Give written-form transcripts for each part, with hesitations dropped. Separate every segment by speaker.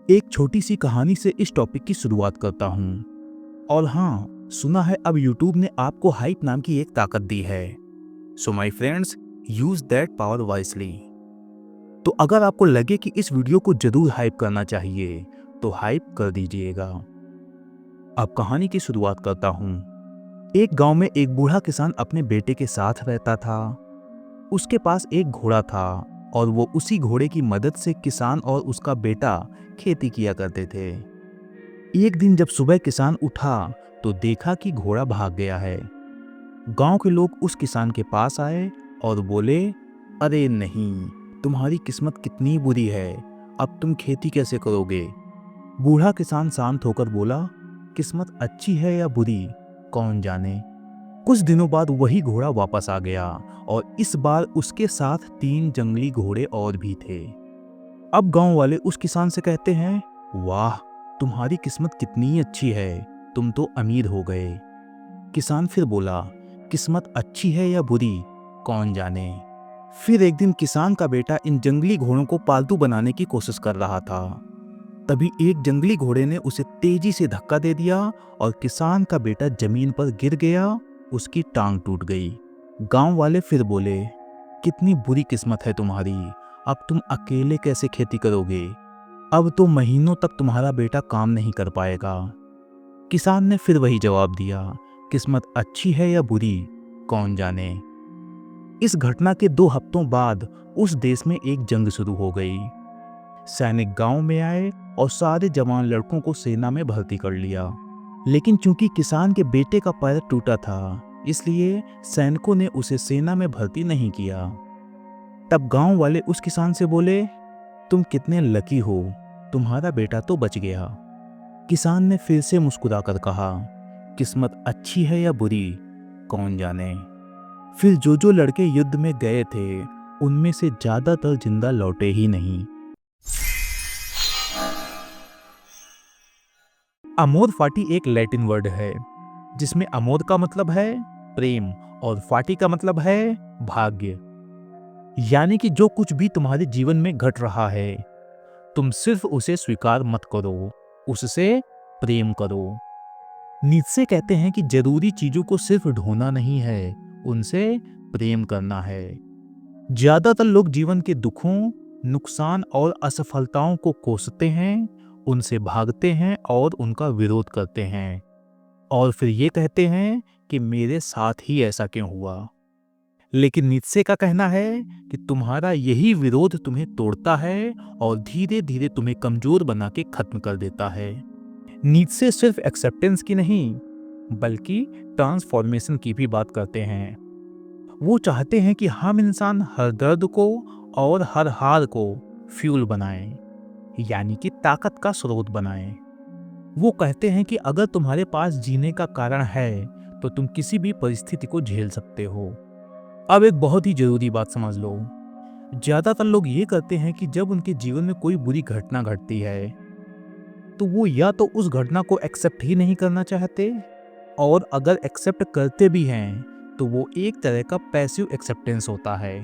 Speaker 1: एक छोटी सी कहानी से इस टॉपिक की शुरुआत करता हूँ। और हाँ, सुना है अब यूट्यूब ने आपको हाइप नाम की एक ताकत दी है। So my friends, use that power wisely. तो अगर आपको लगे कि इस वीडियो को जरूर हाइप करना चाहिए तो हाइप कर दीजिएगा। अब कहानी की शुरुआत करता हूँ। एक गांव में एक बूढ़ा किसान अपने बेटे के साथ रहता था। उसके पास एक घोड़ा था और वो उसी घोड़े की मदद से किसान और उसका बेटा खेती किया करते थे। एक दिन जब सुबह किसान उठा तो देखा कि घोड़ा भाग गया है। गांव के लोग उस किसान के पास आए और बोले, अरे नहीं, तुम्हारी किस्मत कितनी बुरी है, अब तुम खेती कैसे करोगे? बूढ़ा किसान शांत होकर बोला, किस्मत अच्छी है या बुरी, कौन जाने। कुछ दिनों बाद वही घोड़ा वापस आ गया और इस बार उसके साथ 3 जंगली घोड़े और भी थे। अब गांव वाले उस किसान से कहते हैं, वाह, तुम्हारी किस्मत कितनी अच्छी है, तुम तो अमीर हो गए। किसान फिर बोला, किस्मत अच्छी है या बुरी, कौन जाने। फिर एक दिन किसान का बेटा इन जंगली घोड़ों को पालतू बनाने की कोशिश कर रहा था। तभी एक जंगली घोड़े ने उसे तेजी से धक्का दे दिया और किसान का बेटा जमीन पर गिर गया, उसकी टांग टूट गई। गांव वाले फिर बोले, कितनी बुरी किस्मत है तुम्हारी, अब तुम अकेले कैसे खेती करोगे? अब तो महीनों तक तुम्हारा बेटा काम नहीं कर पाएगा। किसान ने फिर वही जवाब दिया, किस्मत अच्छी है या बुरी, कौन जाने। इस घटना के 2 हफ्तों बाद उस देश में एक जंग शुरू हो गई। सैनिक गांव में आए और सारे जवान लड़कों को सेना में भर्ती कर लिया। लेकिन चूंकि किसान के बेटे का पैर टूटा था, इसलिए सैनिकों ने उसे सेना में भर्ती नहीं किया। तब गांव वाले उस किसान से बोले, तुम कितने लकी हो, तुम्हारा बेटा तो बच गया। किसान ने फिर से मुस्कुराकर कहा, किस्मत अच्छी है या बुरी, कौन जाने। फिर जो लड़के युद्ध में गए थे, उनमें से ज्यादातर जिंदा लौटे ही नहीं। अमोर फाटी एक लैटिन वर्ड है जिसमें अमोर का मतलब है प्रेम और फाटी का मतलब है भाग्य। यानी कि जो कुछ भी तुम्हारे जीवन में घट रहा है, तुम सिर्फ उसे स्वीकार मत करो, उससे प्रेम करो। नीत्शे कहते हैं कि जरूरी चीजों को सिर्फ ढूंढना नहीं है, उनसे प्रेम करना है। ज्यादातर लोग जीवन के दुखों, नुकसान और असफलताओं को कोसते हैं, उनसे भागते हैं और उनका विरोध करते हैं और फिर ये कहते हैं कि मेरे साथ ही ऐसा क्यों हुआ। लेकिन नीत्शे का कहना है कि तुम्हारा यही विरोध तुम्हें तोड़ता है और धीरे धीरे तुम्हें कमजोर बना के खत्म कर देता है। नीत्शे सिर्फ एक्सेप्टेंस की नहीं, बल्कि ट्रांसफॉर्मेशन की भी बात करते हैं। वो चाहते हैं कि हम इंसान हर दर्द को और हर हार को फ्यूल बनाएं, यानी कि ताकत का स्रोत बनाएं। वो कहते हैं कि अगर तुम्हारे पास जीने का कारण है तो तुम किसी भी परिस्थिति को झेल सकते हो। अब एक बहुत ही जरूरी बात समझ लो। ज्यादातर लोग ये करते हैं कि जब उनके जीवन में कोई बुरी घटना घटती है तो वो या तो उस घटना को एक्सेप्ट ही नहीं करना चाहते, और अगर एक्सेप्ट करते भी हैं तो वो एक तरह का पैसिव एक्सेप्टेंस होता है।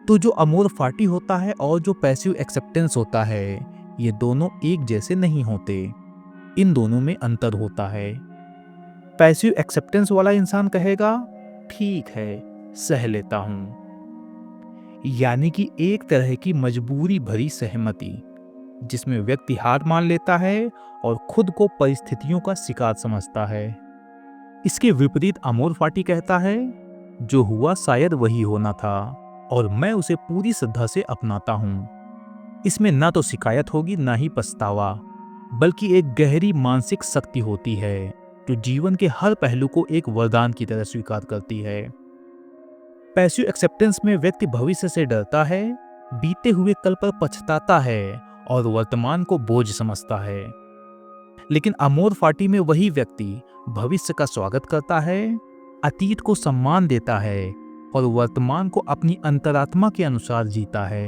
Speaker 1: तो जो अमोर फाटी होता है और जो पैसिव एक्सेप्टेंस होता है, ये दोनों एक जैसे नहीं होते, इन दोनों में अंतर होता है। पैसिव एक्सेप्टेंस वाला इंसान कहेगा, ठीक है, सह लेता हूं, यानी कि एक तरह की मजबूरी भरी सहमति जिसमें व्यक्ति हार मान लेता है और खुद को परिस्थितियों का शिकार समझता है। इसके विपरीत अमोर फाटी कहता है, जो हुआ शायद वही होना था और मैं उसे पूरी श्रद्धा से अपनाता हूं। इसमें ना तो शिकायत होगी ना ही पछतावा, बल्कि एक गहरी मानसिक शक्ति होती है जो जीवन के हर पहलू को एक वरदान की तरह स्वीकार करती है। पैसिव एक्सेप्टेंस में व्यक्ति भविष्य से डरता है, बीते हुए कल पर पछताता है और वर्तमान को बोझ समझता है। लेकिन अमोर फाटी में वही व्यक्ति भविष्य का स्वागत करता है, अतीत को सम्मान देता है और वर्तमान को अपनी अंतरात्मा के अनुसार जीता है।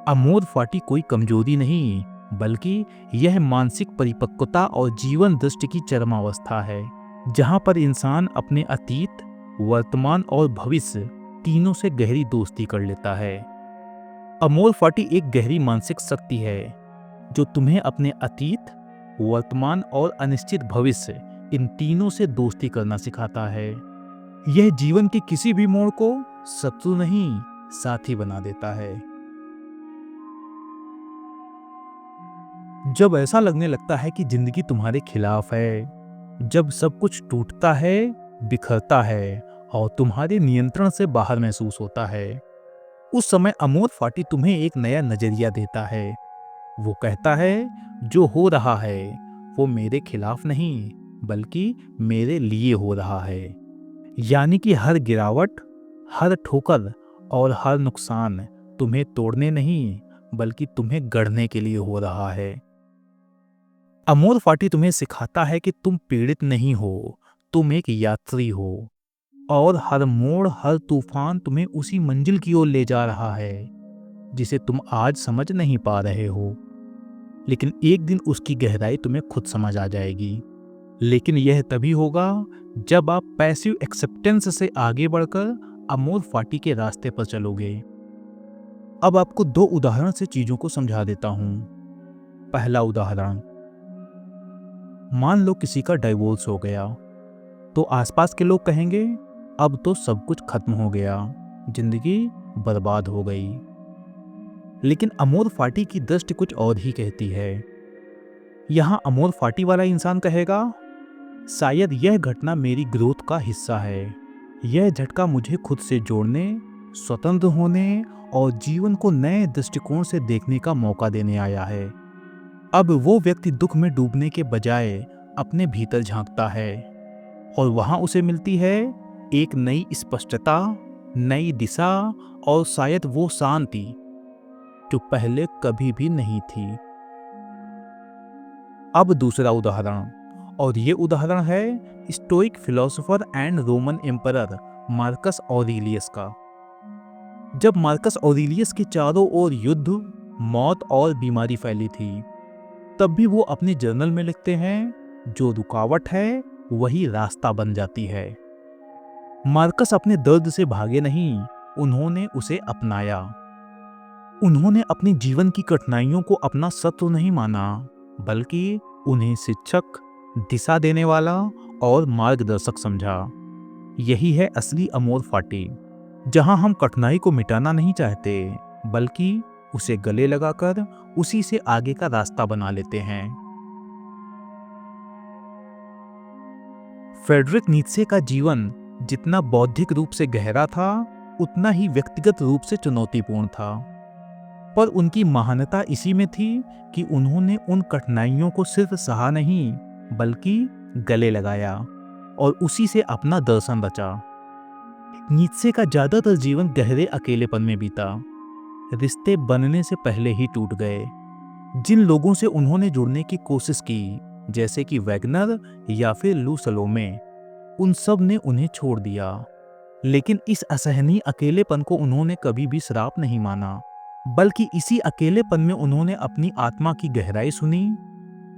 Speaker 1: अमोर फाटी कोई कमजोरी नहीं, बल्कि यह मानसिक परिपक्वता और जीवन दृष्टि की चरमावस्था है, जहां पर इंसान अपने अतीत, वर्तमान और भविष्य तीनों से गहरी दोस्ती कर लेता है। अमोर फाटी एक गहरी मानसिक शक्ति है जो तुम्हें अपने अतीत, वर्तमान और अनिश्चित भविष्य, इन तीनों से दोस्ती करना सिखाता है। यह जीवन के किसी भी मोड़ को शत्रु नहीं, साथी बना देता है। जब ऐसा लगने लगता है कि जिंदगी तुम्हारे खिलाफ है, जब सब कुछ टूटता है, बिखरता है और तुम्हारे नियंत्रण से बाहर महसूस होता है, उस समय अमोद फाटी तुम्हें एक नया नजरिया देता है। वो कहता है, जो हो रहा है वो मेरे खिलाफ नहीं, बल्कि मेरे लिए हो रहा है। यानी कि हर गिरावट, हर ठोकर और हर नुकसान तुम्हें तोड़ने नहीं, बल्कि तुम्हें गढ़ने के लिए हो रहा है। अमोद फाटी तुम्हें सिखाता है कि तुम पीड़ित नहीं हो, तुम एक यात्री हो और हर मोड़, हर तूफान तुम्हें उसी मंजिल की ओर ले जा रहा है जिसे तुम आज समझ नहीं पा रहे हो, लेकिन एक दिन उसकी गहराई तुम्हें खुद समझ आ जाएगी। लेकिन यह तभी होगा जब आप पैसिव एक्सेप्टेंस से आगे बढ़कर अमोद फाटी के रास्ते पर चलोगे। अब आपको 2 उदाहरण से चीजों को समझा देता हूं। पहला उदाहरण, मान लो किसी का डाइवोर्स हो गया, तो आसपास के लोग कहेंगे अब तो सब कुछ खत्म हो गया, जिंदगी बर्बाद हो गई। लेकिन अमोद फाटी की दृष्टि कुछ और ही कहती है। यहां अमोद फाटी वाला इंसान कहेगा, शायद यह घटना मेरी ग्रोथ का हिस्सा है। यह झटका मुझे खुद से जोड़ने, स्वतंत्र होने और जीवन को नए दृष्टिकोण से देखने का मौका देने आया है। अब वो व्यक्ति दुख में डूबने के बजाय अपने भीतर झांकता है और वहां उसे मिलती है एक नई स्पष्टता, नई दिशा और शायद वो शांति जो पहले कभी भी नहीं थी। अब दूसरा उदाहरण, और ये उदाहरण है stoic philosopher and Roman emperor Marcus Aurelius का। जब मार्कस ऑरेलियस के चारों ओर युद्ध, मौत और बीमारी फैली थी, तब भी वो अपने जर्नल में लिखते हैं, जो रुकावट है वही रास्ता बन जाती है। मार्कस अपने दर्द से भागे नहीं, उन्होंने उसे अपनाया। उन्होंने अपने जीवन की कठिनाइयों को अपना शत्रु नहीं माना, बल्कि उन्हें शिक्षक, दिशा देने वाला और मार्गदर्शक समझा। यही है असली अमोद फाटी, जहां हम कठिनाई को मिटाना नहीं चाहते, बल्कि उसे गले लगाकर उसी से आगे का रास्ता बना लेते हैं। फ्रेडरिक नीत्शे का जीवन जितना बौद्धिक रूप से गहरा था, उतना ही व्यक्तिगत रूप से चुनौतीपूर्ण था। पर उनकी महानता इसी में थी कि उन्होंने उन कठिनाइयों को सिर्फ सहा नहीं, बल्कि गले लगाया और उसी से अपना दर्शन रचा। नीत्शे का ज्यादातर जीवन गहरे अकेलेपन में बीता। रिश्ते बनने से पहले ही टूट गए। जिन लोगों से उन्होंने जुड़ने की कोशिश की, जैसे कि वैगनर या फिर लू सलोमे, उन सब ने उन्हें छोड़ दिया। लेकिन इस असहनीय अकेलेपन को उन्होंने कभी भी श्राप नहीं माना, बल्कि इसी अकेलेपन में उन्होंने अपनी आत्मा की गहराई सुनी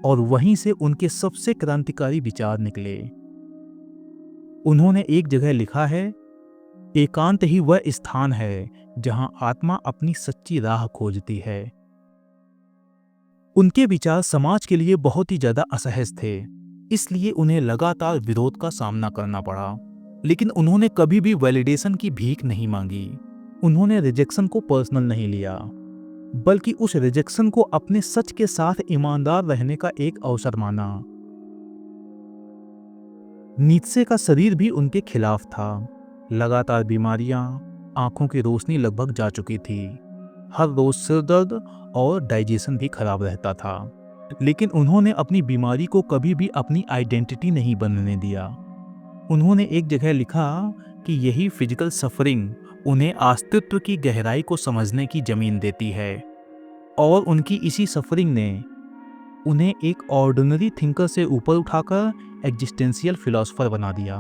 Speaker 1: और वहीं से उनके सबसे क्रांतिकारी विचार निकले। उन्होंने एक जगह लिखा है, एकांत ही वह स्थान है जहां आत्मा अपनी सच्ची राह खोजती है। उनके विचार समाज के लिए बहुत ही ज्यादा असहज थे, इसलिए उन्हें लगातार विरोध का सामना करना पड़ा। लेकिन उन्होंने कभी भी वैलिडेशन की भीख नहीं मांगी। उन्होंने रिजेक्शन को पर्सनल नहीं लिया, बल्कि उस रिजेक्शन को अपने सच के साथ ईमानदार रहने का एक अवसर माना। नीत्शे का शरीर भी उनके खिलाफ था। लगातार बीमारियां, आंखों की रोशनी लगभग जा चुकी थी। हर रोज सिर दर्द और डाइजेशन भी खराब रहता था। लेकिन उन्होंने अपनी बीमारी को कभी भी अपनी आइडेंटिटी नहीं बनने दिया। उन्होंने एक जगह लिखा कि यही फिजिकल सफरिंग उन्हें अस्तित्व की गहराई को समझने की जमीन देती है, और उनकी इसी सफरिंग ने उन्हें एक ऑर्डिनरी थिंकर से ऊपर उठाकर एग्जिस्टेंशियल फिलोसोफर बना दिया।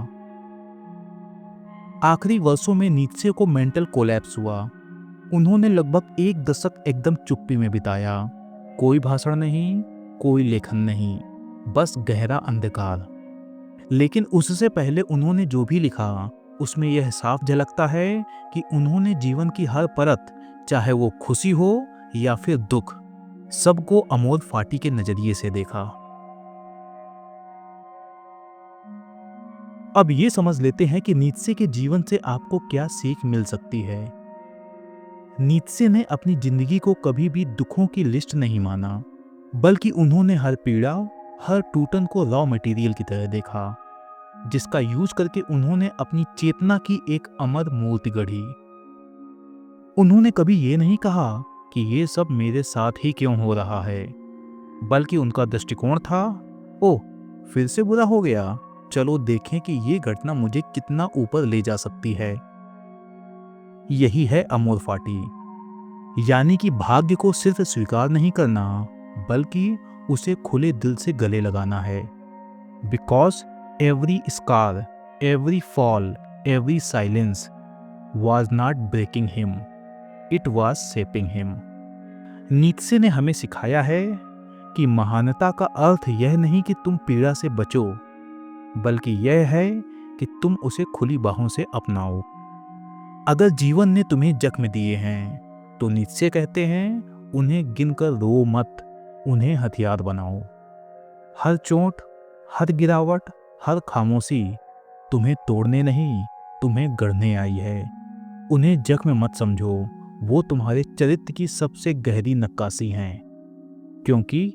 Speaker 1: आखिरी वर्षों में नीत्शे को मेंटल कोलैप्स हुआ। उन्होंने लगभग 1 दशक एकदम चुप्पी में बिताया। कोई भाषण नहीं, कोई लेखन नहीं, बस गहरा अंधकार। लेकिन उससे पहले उन्होंने जो भी लिखा, उसमें यह साफ झलकता है कि उन्होंने जीवन की हर परत, चाहे वो खुशी हो या फिर दुख, सबको अमोद फाटी के नजरिए से देखा। अब ये समझ लेते हैं कि नीत्शे के जीवन से आपको क्या सीख मिल सकती है। नीत्शे ने अपनी जिंदगी को कभी भी दुखों की लिस्ट नहीं माना, बल्कि उन्होंने हर पीड़ा, हर टूटन को रॉ मटेरियल की तरह देखा, जिसका यूज करके उन्होंने अपनी चेतना की एक अमर मूर्ति गढ़ी। उन्होंने कभी ये नहीं कहा कि ये सब मेरे साथ ही क्यों हो रहा है, बल्कि उनका दृष्टिकोण था, ओह फिर से बुरा हो गया, चलो देखें कि ये घटना मुझे कितना ऊपर ले जा सकती है। यही है अमोद फाटी, यानी कि भाग्य को सिर्फ स्वीकार नहीं करना, बल्कि उसे खुले दिल से गले लगाना है। Because every scar, every fall, every silence was not breaking him, it was shaping him. Nietzsche ने हमें सिखाया है कि महानता का अर्थ यह नहीं कि तुम पीड़ा से बचो, बल्कि यह है कि तुम उसे खुली बाहों से अपनाओ। अगर जीवन ने तुम्हें जख्म दिए हैं तो नीत्शे कहते हैं उन्हें गिनकर रो मत, उन्हें हथियार बनाओ। हर चोट, हर गिरावट, हर खामोशी तुम्हें तोड़ने नहीं, तुम्हें गढ़ने आई है। उन्हें जख्म मत समझो, वो तुम्हारे चरित्र की सबसे गहरी नक्काशी हैं, क्योंकि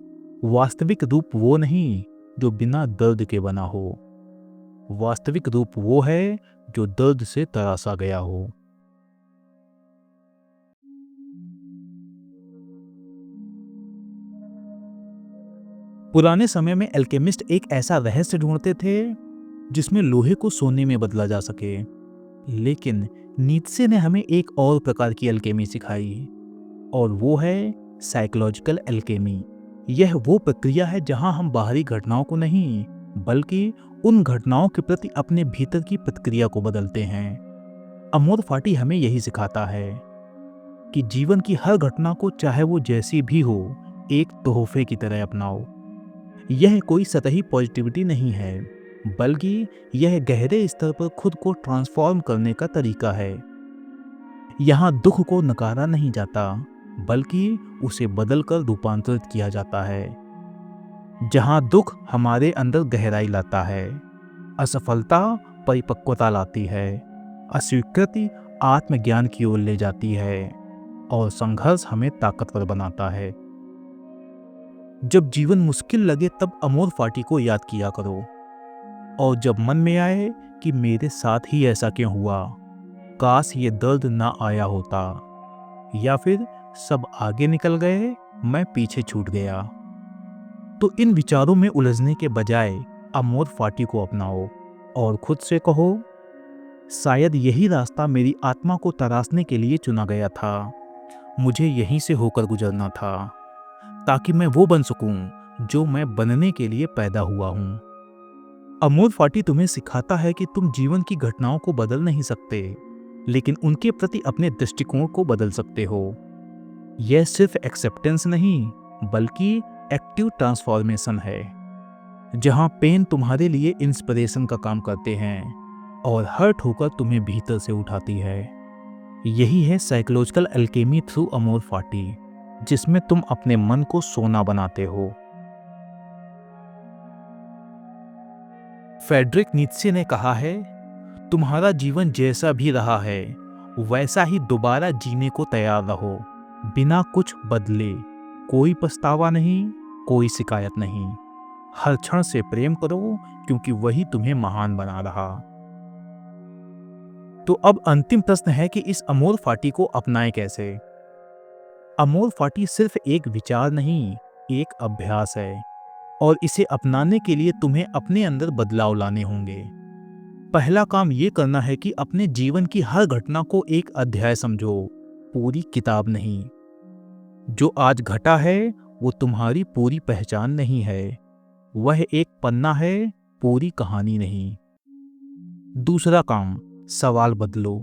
Speaker 1: वास्तविक रूप वो नहीं जो बिना दर्द के बना हो, वास्तविक रूप वो है जो दर्द से तरासा गया हो। पुराने समय में एल्केमिस्ट एक ऐसा रहस्य ढूंढते थे जिसमें लोहे को सोने में बदला जा सके, लेकिन नीत्शे ने हमें एक और प्रकार की एल्केमी सिखाई, और वो है साइकोलॉजिकल एल्केमी। यह वो प्रक्रिया है जहां हम बाहरी घटनाओं को नहीं, बल्कि उन घटनाओं के प्रति अपने भीतर की प्रतिक्रिया को बदलते हैं। अमोद फाटी हमें यही सिखाता है कि जीवन की हर घटना को, चाहे वो जैसी भी हो, एक तोहफे की तरह अपनाओ। यह कोई सतही पॉजिटिविटी नहीं है, बल्कि यह गहरे स्तर पर खुद को ट्रांसफॉर्म करने का तरीका है। यहाँ दुख को नकारा नहीं जाता, बल्कि उसे बदलकर रूपांतरित किया जाता है। जहाँ दुख हमारे अंदर गहराई लाता है, असफलता परिपक्वता लाती है, अस्वीकृति आत्मज्ञान की ओर ले जाती है, और संघर्ष हमें ताकतवर बनाता है। जब जीवन मुश्किल लगे तब अमोद फाटी को याद किया करो, और जब मन में आए कि मेरे साथ ही ऐसा क्यों हुआ, काश ये दर्द ना आया होता, या फिर सब आगे निकल गए, मैं पीछे छूट गया, तो इन विचारों में उलझने के बजाय अमोद फाटी को अपनाओ और खुद से कहो, शायद यही रास्ता मेरी आत्मा को तराशने के लिए चुना गया था, मुझे यहीं से होकर गुजरना था, ताकि मैं वो बन सकूं जो मैं बनने के लिए पैदा हुआ हूं। अमोद फाटी तुम्हें सिखाता है कि तुम जीवन की घटनाओं को बदल नहीं सकते, लेकिन उनके प्रति अपने दृष्टिकोण को बदल सकते हो। यह सिर्फ एक्सेप्टेंस नहीं, बल्कि एक्टिव ट्रांसफॉर्मेशन है, जहां पेन तुम्हारे लिए इंस्पिरेशन का काम करते हैं और हर्ट होकर तुम्हें भीतर से उठाती है। यही है साइकोलॉजिकल अल्केमी थ्रू अमोद फाटी, जिसमें तुम अपने मन को सोना बनाते हो। फ्रेडरिक नीत्शे ने कहा है, तुम्हारा जीवन जैसा भी रहा है वैसा ही दोबारा जीने को तैयार रहो, बिना कुछ बदले। कोई पछतावा नहीं, कोई शिकायत नहीं। हर क्षण से प्रेम करो, क्योंकि वही तुम्हें महान बना रहा। तो अब अंतिम प्रश्न है कि इस अमोद फाटी को अपनाएं कैसे। अमोद फाटी सिर्फ एक विचार नहीं, एक अभ्यास है, और इसे अपनाने के लिए तुम्हें अपने अंदर बदलाव लाने होंगे। पहला काम ये करना है कि अपने जीवन की हर घटना को एक अध्याय समझो, पूरी किताब नहीं। जो आज घटा है वो तुम्हारी पूरी पहचान नहीं है, वह एक पन्ना है, पूरी कहानी नहीं। दूसरा काम, सवाल बदलो।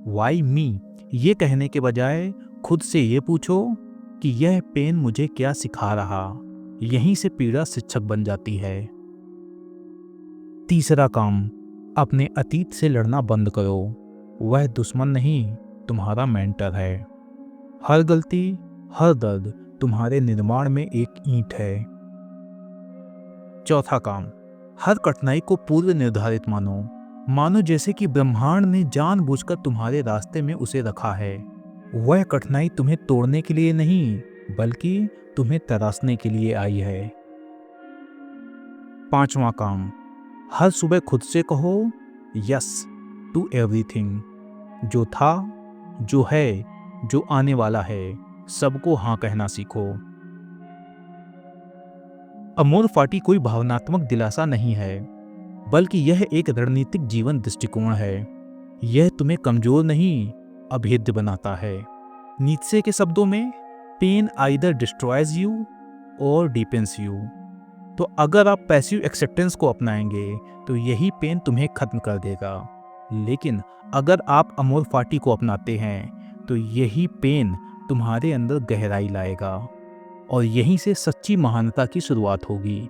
Speaker 1: वाई मी ये कहने के बजाय खुद से ये पूछो कि यह पेन मुझे क्या सिखा रहा। यहीं से पीड़ा शिक्षक बन जाती है। तीसरा काम, अपने अतीत से लड़ना बंद करो। वह दुश्मन नहीं, तुम्हारा मेंटर है। हर गलती, हर दर्द तुम्हारे निर्माण में एक ईंट है। चौथा काम, हर कठिनाई को पूर्व निर्धारित मानो। मानो जैसे कि ब्रह्मांड ने जानबूझकर तुम्हारे रास्ते में उसे रखा है। वह कठिनाई तुम्हें तोड़ने के लिए नहीं, बल्कि तुम्हें तराशने के लिए आई है। पांचवा काम, हर सुबह खुद से कहो यस टू एवरीथिंग। जो था, जो है, जो आने वाला है, सबको हाँ कहना सीखो। अमोर फाटी कोई भावनात्मक दिलासा नहीं है, बल्कि यह एक रणनीतिक जीवन दृष्टिकोण है। यह तुम्हें कमजोर नहीं, अभेद्य बनाता है। नीत्शे के शब्दों में, पेन आइदर डिस्ट्रॉयज यू और डीपेंस यू। तो अगर आप पैसिव एक्सेप्टेंस को अपनाएंगे तो यही पेन तुम्हें खत्म कर देगा, लेकिन अगर आप अमोर फाटी को अपनाते हैं तो यही पेन तुम्हारे अंदर गहराई लाएगा, और यहीं से सच्ची महानता की शुरुआत होगी।